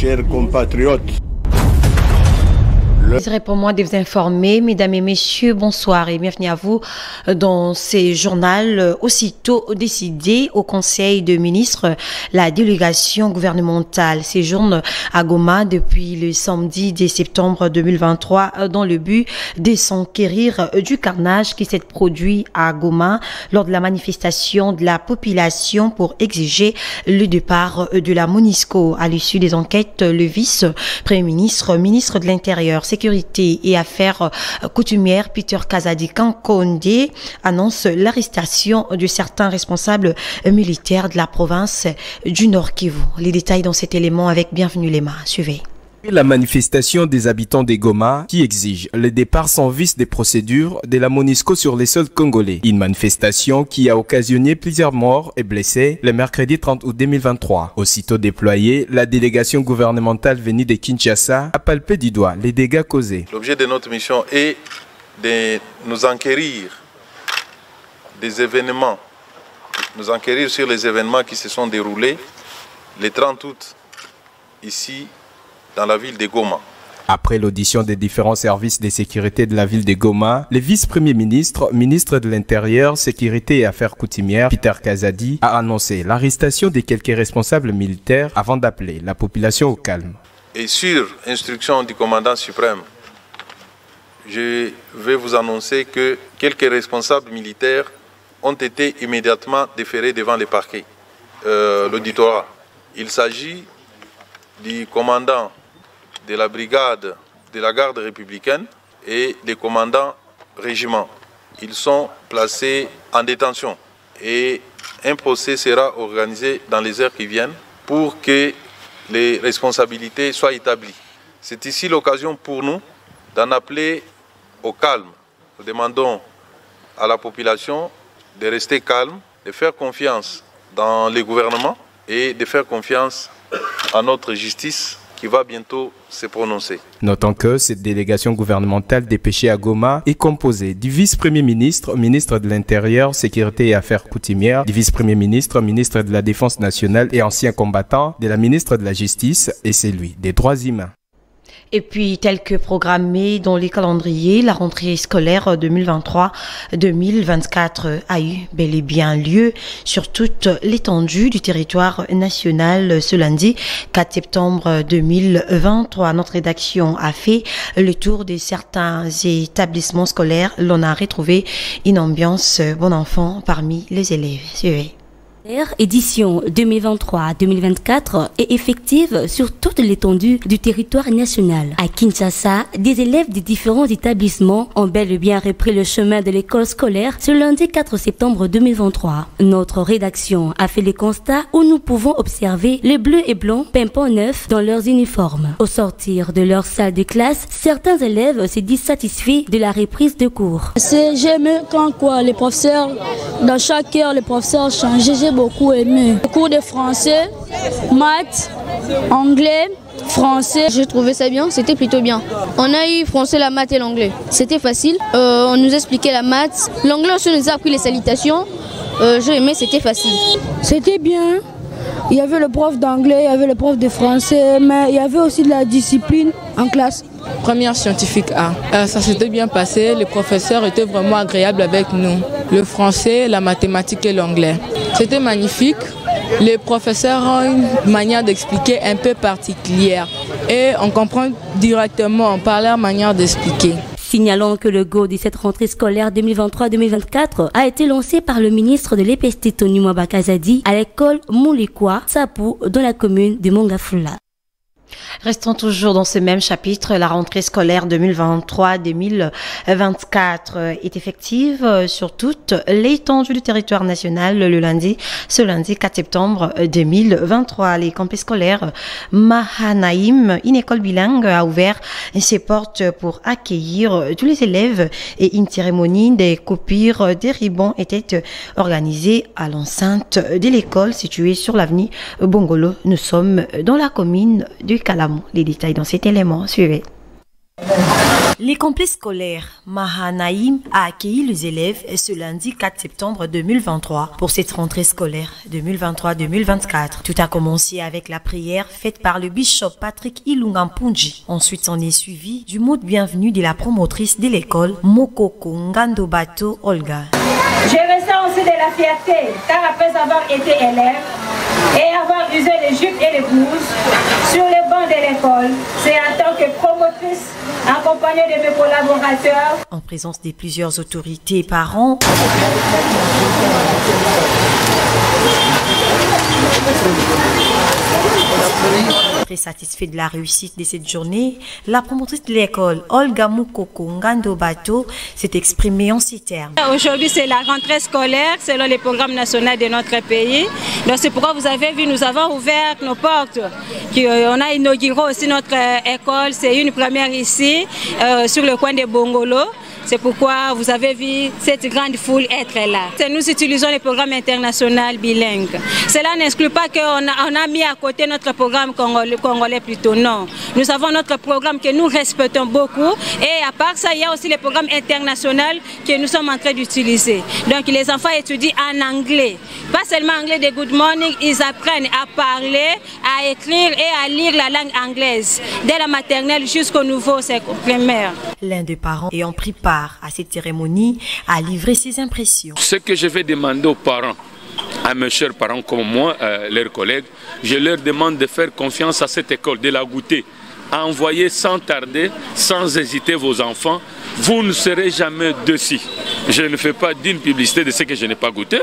chers compatriotes. Il serait pour moi de vous informer, mesdames et messieurs, bonsoir et bienvenue à vous dans ce journal. Aussitôt décidé au Conseil de ministres, la délégation gouvernementale séjourne à Goma depuis le samedi 10 septembre 2023 dans le but de s'enquérir du carnage qui s'est produit à Goma lors de la manifestation de la population pour exiger le départ de la MONUSCO. À l'issue des enquêtes, le vice-premier ministre, ministre de l'Intérieur, Sécurité et Affaires coutumières, Peter Kazadi Kankonde, annonce l'arrestation de certains responsables militaires de la province du Nord Kivu. Les détails dans cet élément avec Bienvenue Lema. Suivez. La manifestation des habitants de Goma qui exige le départ sans vice des procédures de la MONUSCO sur les sols congolais. Une manifestation qui a occasionné plusieurs morts et blessés le mercredi 30 août 2023. Aussitôt déployée, la délégation gouvernementale venue de Kinshasa a palpé du doigt les dégâts causés. L'objet de notre mission est de nous enquérir des événements, nous enquérir sur les événements qui se sont déroulés le 30 août ici dans la ville de Goma. Après l'audition des différents services de sécurité de la ville de Goma, le vice-premier ministre, ministre de l'Intérieur, Sécurité et Affaires coutumières, Peter Kazadi, a annoncé l'arrestation de quelques responsables militaires avant d'appeler la population au calme. Et sur instruction du commandant suprême, je vais vous annoncer que quelques responsables militaires ont été immédiatement déférés devant le parquet, l'auditorat. Il s'agit du commandant de la brigade de la garde républicaine et des commandants régiments. Ils sont placés en détention et un procès sera organisé dans les heures qui viennent pour que les responsabilités soient établies. C'est ici l'occasion pour nous d'en appeler au calme. Nous demandons à la population de rester calme, de faire confiance dans le gouvernement et de faire confiance à notre justice qui va bientôt se prononcer. Notons que cette délégation gouvernementale dépêchée à Goma est composée du vice-premier ministre, ministre de l'Intérieur, Sécurité et Affaires coutumières, du vice-premier ministre, ministre de la Défense nationale et ancien combattant, de la ministre de la Justice et celui des droits humains. Et puis, tel que programmé dans les calendriers, la rentrée scolaire 2023-2024 a eu bel et bien lieu sur toute l'étendue du territoire national ce lundi 4 septembre 2023. Notre rédaction a fait le tour de certains établissements scolaires. L'on a retrouvé une ambiance bon enfant parmi les élèves. Suivez. Édition 2023-2024 est effective sur toute l'étendue du territoire national. À Kinshasa, des élèves des différents établissements ont bel et bien repris le chemin de l'école scolaire ce lundi 4 septembre 2023. Notre rédaction a fait le constat où nous pouvons observer les bleus et blancs pimpant neufs dans leurs uniformes. Au sortir de leur salle de classe, certains élèves se disent satisfaits de la reprise de cours. J'aime quand les professeurs, dans chaque heure, les professeurs changeaient. J'ai beaucoup aimé. Le cours de français, maths, anglais, français. J'ai trouvé ça bien, c'était plutôt bien. On a eu français, la maths et l'anglais. C'était facile. On nous expliquait la maths. L'anglais aussi nous a appris les salutations. J'ai aimé, c'était facile. C'était bien. Il y avait le prof d'anglais, il y avait le prof de français, mais il y avait aussi de la discipline en classe. Première scientifique A. Ça s'était bien passé, les professeurs étaient vraiment agréables avec nous. Le français, la mathématique et l'anglais. C'était magnifique. Les professeurs ont une manière d'expliquer un peu particulière et on comprend directement par leur manière d'expliquer. Signalons que le go de cette rentrée scolaire 2023-2024 a été lancé par le ministre de l'EPST Tony Mwaba Kazadi à l'école Moulikwa, Sapou, dans la commune de Mongafula. Restons toujours dans ce même chapitre. La rentrée scolaire 2023-2024 est effective sur toute l'étendue du territoire national ce lundi 4 septembre 2023. Les campus scolaires Mahanaïm, une école bilingue, a ouvert ses portes pour accueillir tous les élèves et une cérémonie des coupures des ribbons était organisée à l'enceinte de l'école située sur l'avenue Bongolo. Nous sommes dans la commune du Kalamou. Les détails dans cet élément, suivez. Les complexes scolaires Mahanaïm a accueilli les élèves ce lundi 4 septembre 2023 pour cette rentrée scolaire 2023-2024. Tout a commencé avec la prière faite par le bishop Patrick Ilungampunji. Ensuite, on est suivi du mot de bienvenue de la promotrice de l'école Mokoko Ngandobato Olga. Je ressens aussi de la fierté car après avoir été élève et avoir usé les jupes et les blouses sur les bancs de l'école, c'est en tant que promotrice accompagnée de mes collaborateurs. En présence de plusieurs autorités et parents, très satisfait de la réussite de cette journée, la promotrice de l'école Olga Mokoko Ngandobato s'est exprimée en ces termes. Aujourd'hui, c'est la rentrée scolaire selon les programmes nationaux de notre pays. Donc c'est pourquoi vous avez vu, nous avons ouvert nos portes. On a inauguré aussi notre école. C'est une première ici, sur le coin de Bongolo. C'est pourquoi vous avez vu cette grande foule être là. Nous utilisons les programmes internationaux bilingues. Cela n'exclut pas qu'on a mis à côté notre programme congolais plutôt, non. Nous avons notre programme que nous respectons beaucoup et à part ça, il y a aussi les programmes internationaux que nous sommes en train d'utiliser. Donc les enfants étudient en anglais. Pas seulement anglais de good morning, ils apprennent à parler, à écrire et à lire la langue anglaise, dès la maternelle jusqu'au niveau primaire. L'un des parents ayant pris part à cette cérémonie a livré ses impressions. Ce que je vais demander aux parents, à mes chers parents comme moi, leurs collègues, je leur demande de faire confiance à cette école, de la goûter, à envoyer sans tarder, sans hésiter vos enfants. Vous ne serez jamais déçus. Je ne fais pas d'une publicité de ce que je n'ai pas goûté.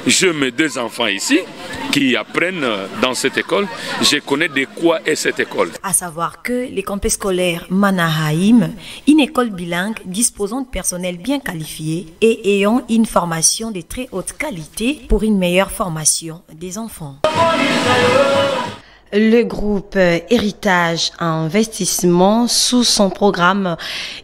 Je mets 2 enfants ici qui apprennent dans cette école. Je connais de quoi est cette école. À savoir que les complexes scolaires Manahaïm, une école bilingue disposant de personnel bien qualifié et ayant une formation de très haute qualité pour une meilleure formation des enfants. Le groupe Héritage Investissement, sous son programme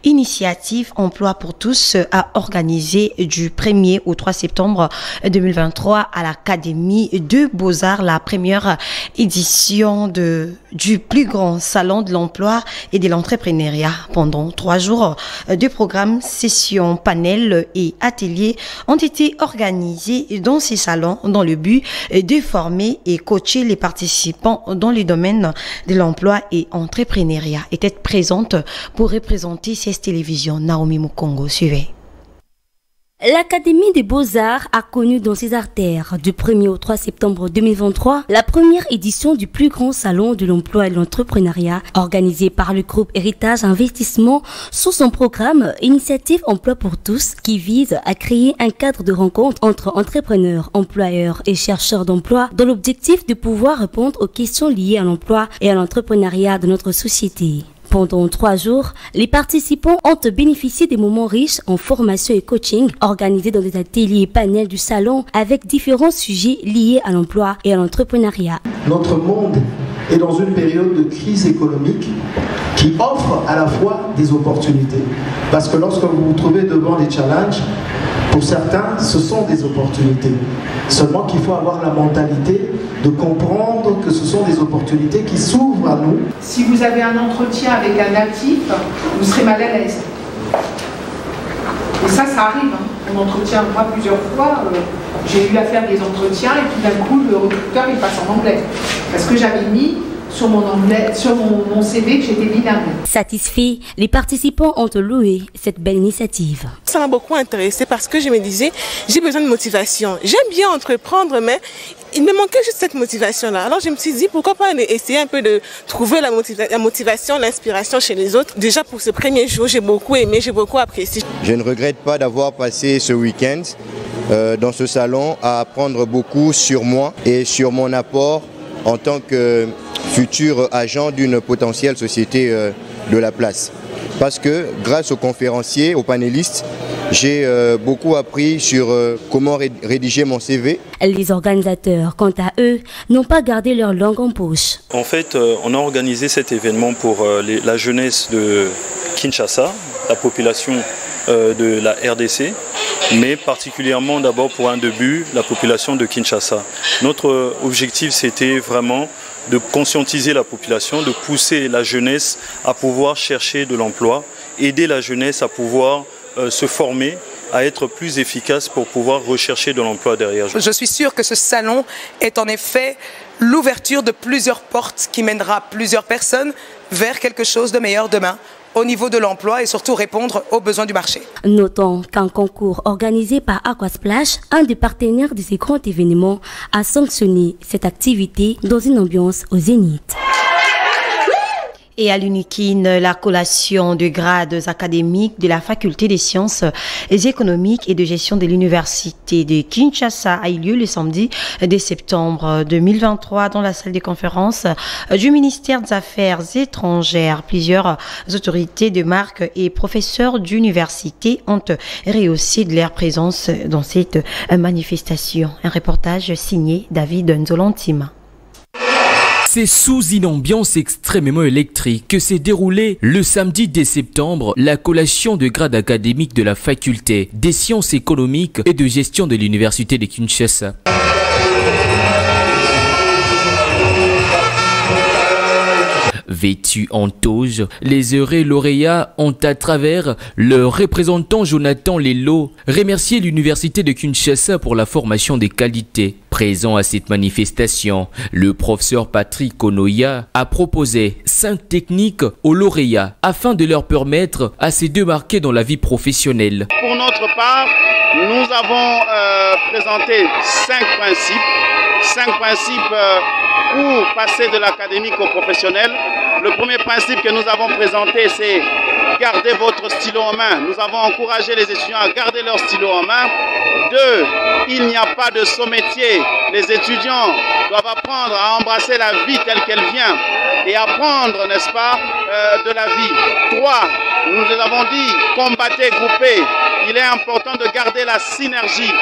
Initiative Emploi pour tous, a organisé du 1er au 3 septembre 2023 à l'Académie de Beaux-Arts la première édition du plus grand salon de l'emploi et de l'entrepreneuriat. Pendant 3 jours de programmes, sessions, panels et ateliers ont été organisés dans ces salons dans le but de former et coacher les participants dans les domaines de l'emploi et entrepreneuriat. Était présente pour représenter cette télévision. Naomi Mukongo, suivez. L'Académie des Beaux-Arts a connu dans ses artères du 1er au 3 septembre 2023 la première édition du plus grand salon de l'emploi et de l'entrepreneuriat organisé par le groupe Héritage Investissement sous son programme Initiative Emploi pour tous qui vise à créer un cadre de rencontre entre entrepreneurs, employeurs et chercheurs d'emploi dans l'objectif de pouvoir répondre aux questions liées à l'emploi et à l'entrepreneuriat de notre société. Pendant 3 jours, les participants ont bénéficié des moments riches en formation et coaching organisés dans des ateliers et panels du salon avec différents sujets liés à l'emploi et à l'entrepreneuriat. Notre monde est dans une période de crise économique qui offre à la fois des opportunités. Parce que lorsque vous vous trouvez devant des challenges, pour certains, ce sont des opportunités. Seulement qu'il faut avoir la mentalité de comprendre que ce sont des opportunités qui s'ouvrent à nous. Si vous avez un entretien avec un natif, vous serez mal à l'aise. Et ça arrive. On entretient moi plusieurs fois. J'ai eu à faire des entretiens et tout d'un coup, le recruteur il passe en anglais. Parce que j'avais mis sur mon anglais, sur mon CV que j'étais bilingue. Satisfaits, les participants ont loué cette belle initiative. Ça m'a beaucoup intéressée parce que je me disais, j'ai besoin de motivation. J'aime bien entreprendre, mais il me manquait juste cette motivation-là. Alors je me suis dit, pourquoi pas essayer un peu de trouver la motivation, l'inspiration chez les autres. Déjà pour ce premier jour, j'ai beaucoup aimé, j'ai beaucoup apprécié. Je ne regrette pas d'avoir passé ce week-end dans ce salon à apprendre beaucoup sur moi et sur mon apport en tant que futur agent d'une potentielle société de la place. Parce que grâce aux conférenciers, aux panélistes, j'ai beaucoup appris sur comment rédiger mon CV. Les organisateurs, quant à eux, n'ont pas gardé leur langue en poche. En fait, on a organisé cet événement pour la jeunesse de Kinshasa, la population de la RDC, mais particulièrement d'abord pour un début, la population de Kinshasa. Notre objectif, c'était vraiment de conscientiser la population, de pousser la jeunesse à pouvoir chercher de l'emploi aider la jeunesse à pouvoir se former, à être plus efficace pour pouvoir rechercher de l'emploi derrière. Je suis sûre que ce salon est en effet l'ouverture de plusieurs portes qui mènera plusieurs personnes vers quelque chose de meilleur demain au niveau de l'emploi et surtout répondre aux besoins du marché. Notons qu'un concours organisé par Aquasplash, un des partenaires de ces grands événements, a sanctionné cette activité dans une ambiance au zénith. Et à l'UNIKIN, la collation de grades académiques de la faculté des sciences économiques et de gestion de l'université de Kinshasa a eu lieu le samedi 10 septembre 2023 dans la salle de conférence du ministère des Affaires étrangères. Plusieurs autorités de marque et professeurs d'université ont rehaussé de leur présence dans cette manifestation. Un reportage signé David Nzolantima. C'est sous une ambiance extrêmement électrique que s'est déroulée le samedi 10 septembre la collation de grades académiques de la faculté des sciences économiques et de gestion de l'université de Kinshasa. Vêtus en toge, les heureux lauréats ont à travers leur représentant Jonathan Lelo remercié l'université de Kinshasa pour la formation des qualités. Présent à cette manifestation, le professeur Patrick Onoya a proposé 5 techniques aux lauréats afin de leur permettre à se démarquer dans la vie professionnelle. Pour notre part, nous avons présenté 5 principes pour passer de l'académique au professionnel. Le premier principe que nous avons présenté, c'est garder votre stylo en main. Nous avons encouragé les étudiants à garder leur stylo en main. 2, il n'y a pas de saut-métier. Les étudiants doivent apprendre à embrasser la vie telle qu'elle vient et apprendre, n'est-ce pas, de la vie. 3, nous les avons dit, combattez, groupez. Il est important de garder la synergie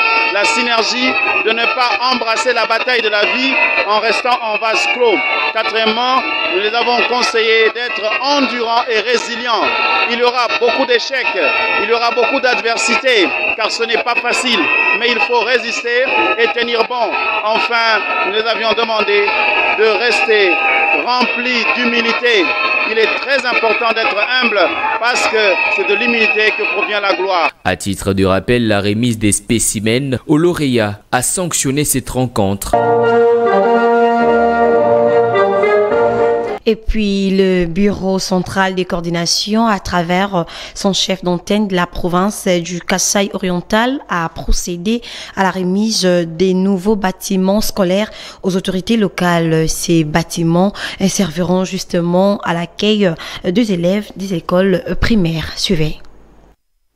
de ne pas embrasser la bataille de la vie en restant en vase clos. 4èmement, nous les avons conseillé d'être endurants et résilients. Il y aura beaucoup d'échecs, il y aura beaucoup d'adversités, car ce n'est pas facile, mais il faut résister et tenir bon. Enfin, nous les avions demandé de rester remplis d'humilité. Il est très important d'être humble parce que c'est de l'humilité que provient la gloire. À titre de rappel, la remise des spécimens aux lauréats a sanctionné cette rencontre. Et puis le bureau central de coordination, à travers son chef d'antenne de la province du Kasaï oriental, a procédé à la remise des nouveaux bâtiments scolaires aux autorités locales. Ces bâtiments serviront justement à l'accueil des élèves des écoles primaires. Suivez.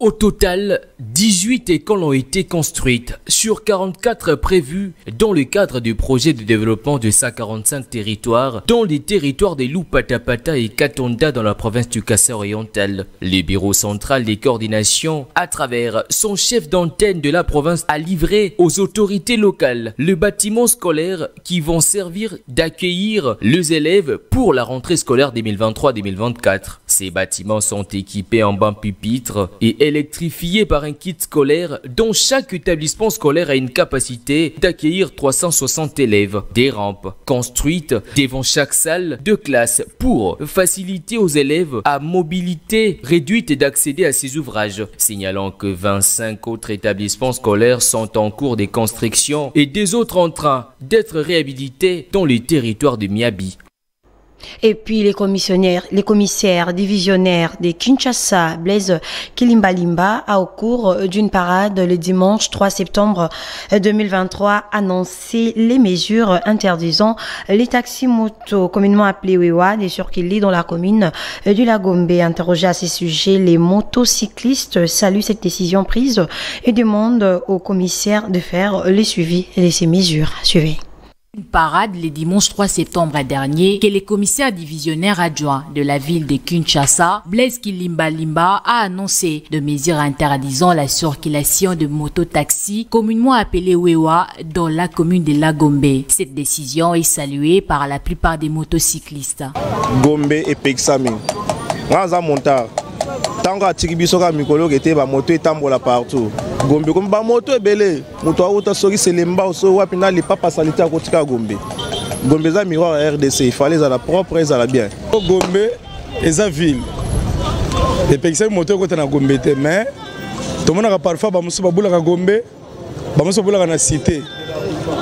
Au total, 18 écoles ont été construites sur 44 prévues dans le cadre du projet de développement de 145 territoires dans les territoires de Lupatapata et Katonda dans la province du Kasaï oriental. Le bureau central des coordinations, à travers son chef d'antenne de la province, a livré aux autorités locales le bâtiment scolaire qui vont servir d'accueillir les élèves pour la rentrée scolaire 2023-2024. Ces bâtiments sont équipés en bancs pupitres et électrifié par un kit scolaire dont chaque établissement scolaire a une capacité d'accueillir 360 élèves. Des rampes construites devant chaque salle de classe pour faciliter aux élèves à mobilité réduite d'accéder à ces ouvrages. Signalant que 25 autres établissements scolaires sont en cours de construction et des autres en train d'être réhabilités dans les territoires de Miabi. Et puis les commissaires divisionnaires de Kinshasa, Blaise Kilimbalimba, a au cours d'une parade le dimanche 3 septembre 2023 annoncé les mesures interdisant les taxis-motos, communément appelés Wewa, de circuler dans la commune du Lagombe. Interrogé à ces sujets, les motocyclistes saluent cette décision prise et demandent aux commissaires de faire le suivi de ces mesures. Suivez. Une parade le dimanche 3 septembre dernier que le commissaire divisionnaire adjoint de la ville de Kinshasa, Blaise Kilimbalimba, a annoncé de mesures interdisant la circulation de mototaxis, communément appelés Wewa, dans la commune de Lagombe. Cette décision est saluée par la plupart des motocyclistes. Gombe et Pexami. Raza Montar. Tango atiki biso ka mikolo kete ba moto etambola partout. Gombe comme ba moto ebele, moto auta soki selemba oso wapi na li papa salita kotika Gombe. Gombe za miroir RDC, il fallait à la propre et à la bien. Gombe eza ville. epekisa moto ko na Gombe te mais to mona parfois ba musu babula ka Gombe ba musu babula na cité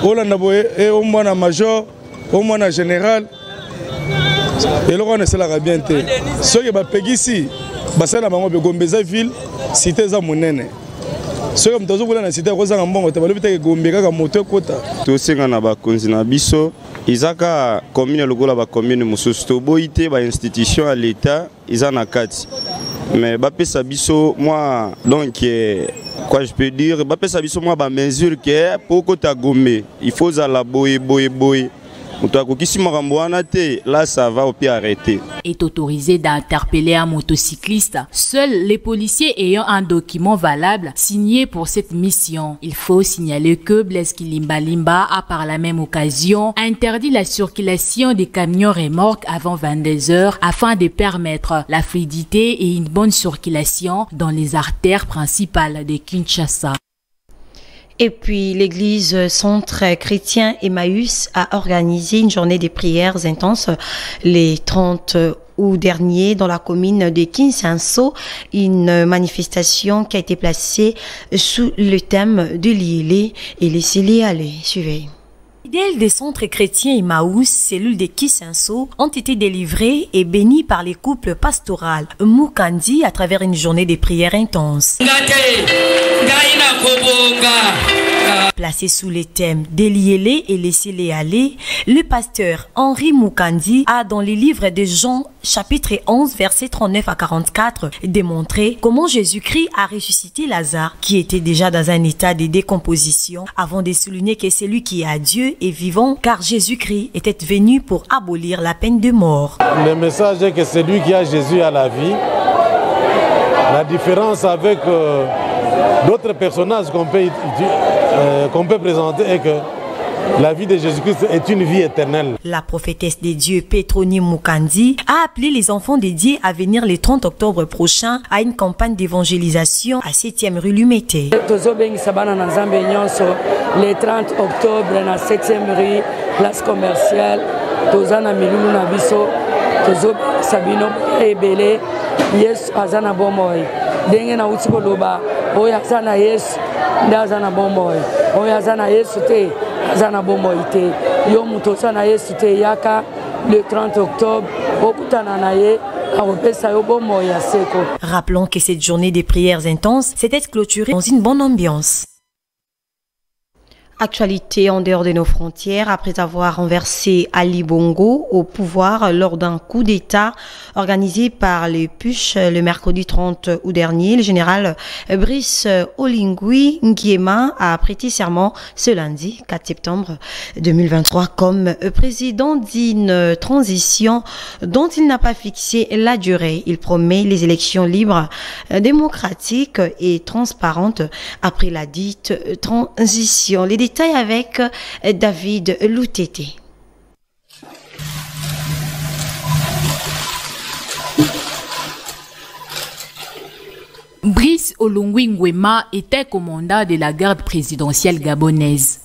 olanda boye e o mwana major o mwana général et lokona sala ka bien te soki ba pegisi basala bango be Gombe za ville cité za monene soki mtozo bula na cité ko za mbongo te balobi te Gombe kaka moto kota to senga na ba konzi na biso izaka commune lokola ba commune mususu to boite ba institution à l'état izana kati mais bapesa biso moi donc quoi je peux dire bapesa biso moi ba mesure que pour kota Gombe il faut za la boye là ça va au pied arrêter. Est autorisé d'interpeller un motocycliste. Seuls les policiers ayant un document valable signé pour cette mission. Il faut signaler que Blaise Kilimba Limba a par la même occasion interdit la circulation des camions remorques avant 22 heures afin de permettre la fluidité et une bonne circulation dans les artères principales de Kinshasa. Et puis, l'église Centre Chrétien Emmaüs a organisé une journée de prières intenses les 30 août dernier dans la commune de Kinshasa, une manifestation qui a été placée sous le thème de l'île et laissez-les aller. Suivez. Les fidèles des centres chrétiens Emmaüs, cellules de Kinshasa, ont été délivrés et bénis par les couples pastoraux Mukandi à travers une journée de prières intenses. Placé sous les thèmes déliez-les et laissez-les aller, le pasteur Henri Mukandi a dans les livres de Jean chapitre 11 versets 39 à 44 démontré comment Jésus-Christ a ressuscité Lazare qui était déjà dans un état de décomposition avant de souligner que celui qui est à Dieu est vivant car Jésus-Christ était venu pour abolir la peine de mort. Le message est que celui qui a Jésus a la vie. La différence avec d'autres personnages qu'on peut présenter est que la vie de Jésus-Christ est une vie éternelle. La prophétesse des dieux Petroni Mukandi a appelé les enfants de Dieu à venir le 30 octobre prochain à une campagne d'évangélisation à 7e rue Lumete. Le 30 octobre à 7e rue, place commerciale, Tozana Milulu Nabiso, Tozo Sabino Ebele, Yes Azana Bomoy, Dengena Utsikoloba, Oyazana Yes, Dazana Bomoy, Oyazana Yes Te, Azana Bomoy Te, Yomutosana Yes Te Yaka, le 30 octobre, Okutananaye. Rappelons que cette journée des prières intenses s'était clôturée dans une bonne ambiance. Actualité en dehors de nos frontières, après avoir renversé Ali Bongo au pouvoir lors d'un coup d'État organisé par les Puches le mercredi 30 août dernier, le général Brice Oligui Nguema a prêté serment ce lundi 4 septembre 2023 comme président d'une transition dont il n'a pas fixé la durée. Il promet les élections libres, démocratiques et transparentes après la dite transition. Les détails avec David Loutete. Brice Oligui Nguema était commandant de la garde présidentielle gabonaise.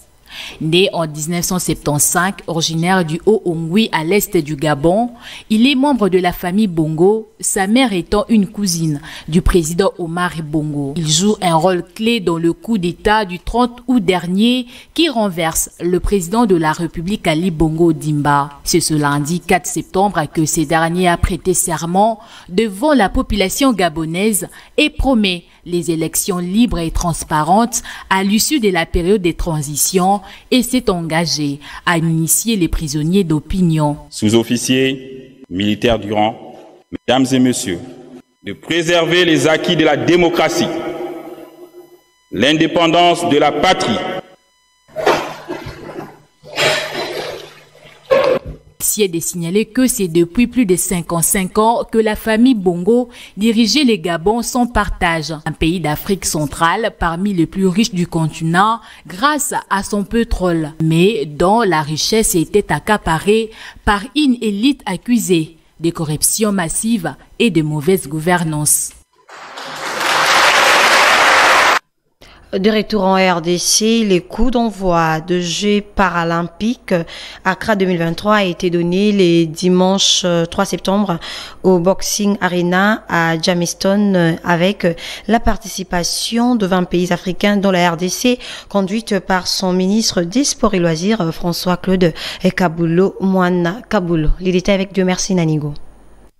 Né en 1975, originaire du Haut-Ongui à l'est du Gabon, il est membre de la famille Bongo, sa mère étant une cousine du président Omar Bongo. Il joue un rôle clé dans le coup d'État du 30 août dernier qui renverse le président de la République Ali Bongo Dimba. C'est ce lundi 4 septembre que ce dernier a prêté serment devant la population gabonaise et promet les élections libres et transparentes à l'issue de la période de transition et s'est engagé à initier les prisonniers d'opinion. Sous-officiers, militaires du rang, mesdames et messieurs, de préserver les acquis de la démocratie, l'indépendance de la patrie. C'est de signaler que c'est depuis plus de 55 ans que la famille Bongo dirigeait les Gabon sans partage, un pays d'Afrique centrale parmi les plus riches du continent grâce à son pétrole, mais dont la richesse était accaparée par une élite accusée de corruption massive et de mauvaise gouvernance. De retour en RDC, les coups d'envoi de Jeux paralympiques Accra 2023 a été donné le dimanche 3 septembre au Boxing Arena à Jamestown avec la participation de 20 pays africains dont la RDC conduite par son ministre des Sports et Loisirs François-Claude Kabulo Mwana Kabulo. Les détails avec Dieu merci Nanigo.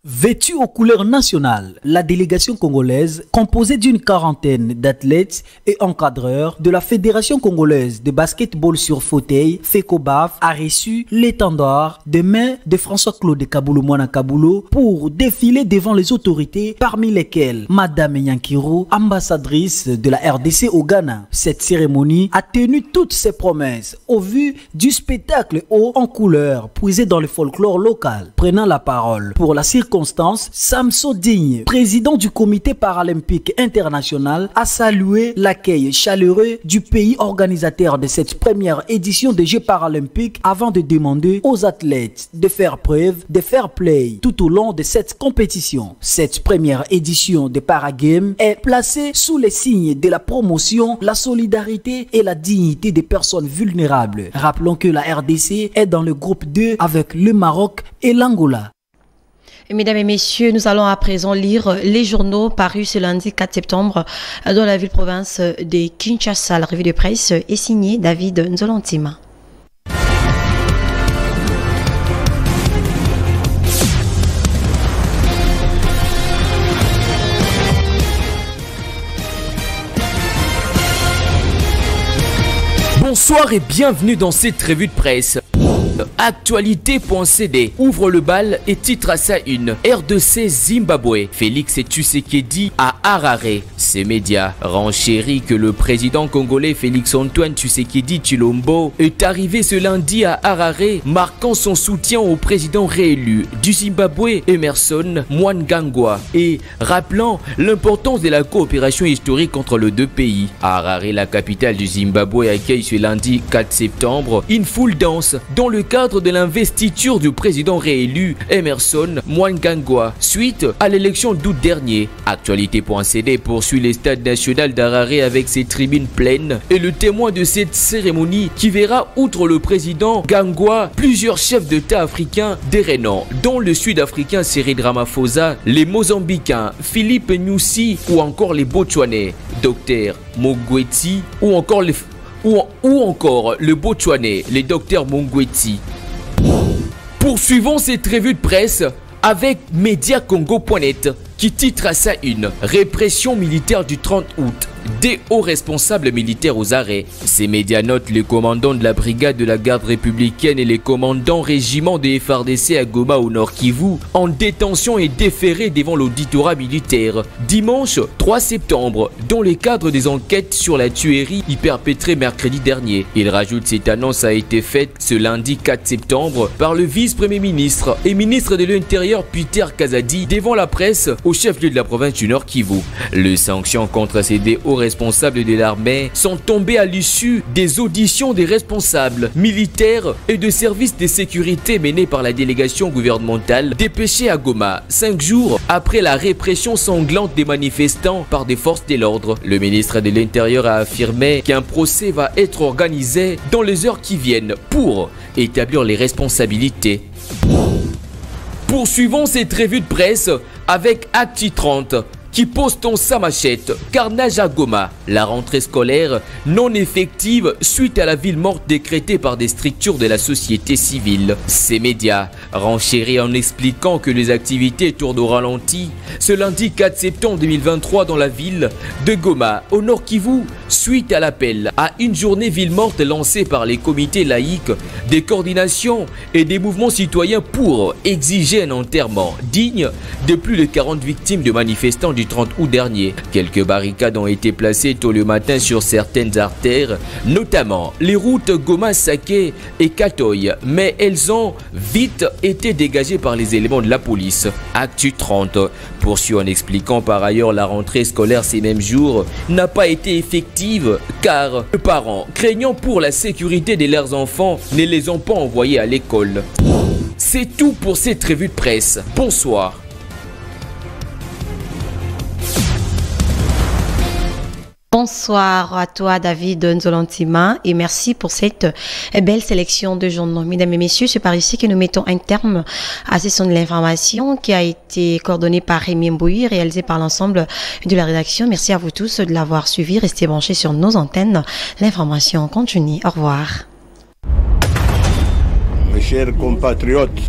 Vêtue aux couleurs nationales, la délégation congolaise, composée d'une quarantaine d'athlètes et encadreurs de la Fédération congolaise de basketball sur fauteuil, FECOBAF, a reçu l'étendard des mains de François-Claude Kabulo Mwana Kabulo pour défiler devant les autorités, parmi lesquelles Madame Nyankiro, ambassadrice de la RDC au Ghana. Cette cérémonie a tenu toutes ses promesses au vu du spectacle haut en couleurs puisé dans le folklore local. Prenant la parole pour la circonstance, Samso Digne, président du comité paralympique international, a salué l'accueil chaleureux du pays organisateur de cette première édition des Jeux paralympiques avant de demander aux athlètes de faire preuve de fair play tout au long de cette compétition. Cette première édition des Paragames est placée sous les signes de la promotion, la solidarité et la dignité des personnes vulnérables. Rappelons que la RDC est dans le groupe 2 avec le Maroc et l'Angola. Mesdames et messieurs, nous allons à présent lire les journaux parus ce lundi 4 septembre dans la ville-province de Kinshasa. La revue de presse est signée David Nzolantima. Bonsoir et bienvenue dans cette revue de presse. Actualité.cd ouvre le bal et titre à sa une RDC Zimbabwe. Félix Tshisekedi à Harare. Ces médias renchérit que le président congolais Félix-Antoine Tshisekedi Tshilombo est arrivé ce lundi à Harare, marquant son soutien au président réélu du Zimbabwe Emerson Mnangagwa et rappelant l'importance de la coopération historique entre les deux pays. À Harare, la capitale du Zimbabwe accueille ce lundi 4 septembre une foule dense dans le cadre de l'investiture du président réélu Emerson Mnangagwa suite à l'élection d'août dernier. Actualité.cd poursuit les stades national d'Harare avec ses tribunes pleines et le témoin de cette cérémonie qui verra outre le président Gangwa plusieurs chefs d'État africains dérénants dont le sud-africain Cyril Ramaphosa, les mozambicains Philippe Nyusi ou encore les botswanais Dr Mongwetsi ou encore le Botswanais, les docteurs Mongwetsi. Poursuivons cette revue de presse avec Mediacongo.net qui titre à sa une répression militaire du 30 août. Des hauts responsables militaires aux arrêts. Ces médias notent les commandants de la brigade de la garde républicaine et les commandants régiments des FARDC à Goma au Nord Kivu en détention et déférés devant l'auditorat militaire. Dimanche 3 septembre, dans le cadre des enquêtes sur la tuerie y perpétrée mercredi dernier. Il rajoute cette annonce a été faite ce lundi 4 septembre par le vice-premier ministre et ministre de l'Intérieur Peter Kazadi devant la presse au chef-lieu de la province du Nord Kivu. Les sanctions contre ces hauts responsables de l'armée sont tombés à l'issue des auditions des responsables militaires et de services de sécurité menées par la délégation gouvernementale dépêchée à Goma 5 jours après la répression sanglante des manifestants par des forces de l'ordre. Le ministre de l'Intérieur a affirmé qu'un procès va être organisé dans les heures qui viennent pour établir les responsabilités. Poursuivons cette revue de presse avec Acti 30 qui pose ton sa machette. Carnage à Goma. La rentrée scolaire non effective suite à la ville morte décrétée par des structures de la société civile. Ces médias renchérit en expliquant que les activités tournent au ralenti ce lundi 4 septembre 2023 dans la ville de Goma, au Nord Kivu, suite à l'appel à une journée ville morte lancée par les comités laïcs, des coordinations et des mouvements citoyens pour exiger un enterrement digne de plus de 40 victimes de manifestants du 30 août dernier. Quelques barricades ont été placées tôt le matin sur certaines artères, notamment les routes Goma-Saké et Katoy, mais elles ont vite été dégagées par les éléments de la police. Actu 30 poursuit en expliquant par ailleurs la rentrée scolaire ces mêmes jours n'a pas été effective car les parents, craignant pour la sécurité de leurs enfants, ne les ont pas envoyés à l'école. C'est tout pour cette revue de presse. Bonsoir. Bonsoir à toi, David Nzolantima, et merci pour cette belle sélection de journaux. Mesdames et messieurs, c'est par ici que nous mettons un terme à cette session de l'information qui a été coordonnée par Rémi Mbouy, réalisée par l'ensemble de la rédaction. Merci à vous tous de l'avoir suivi. Restez branchés sur nos antennes. L'information continue. Au revoir. Mes chers compatriotes,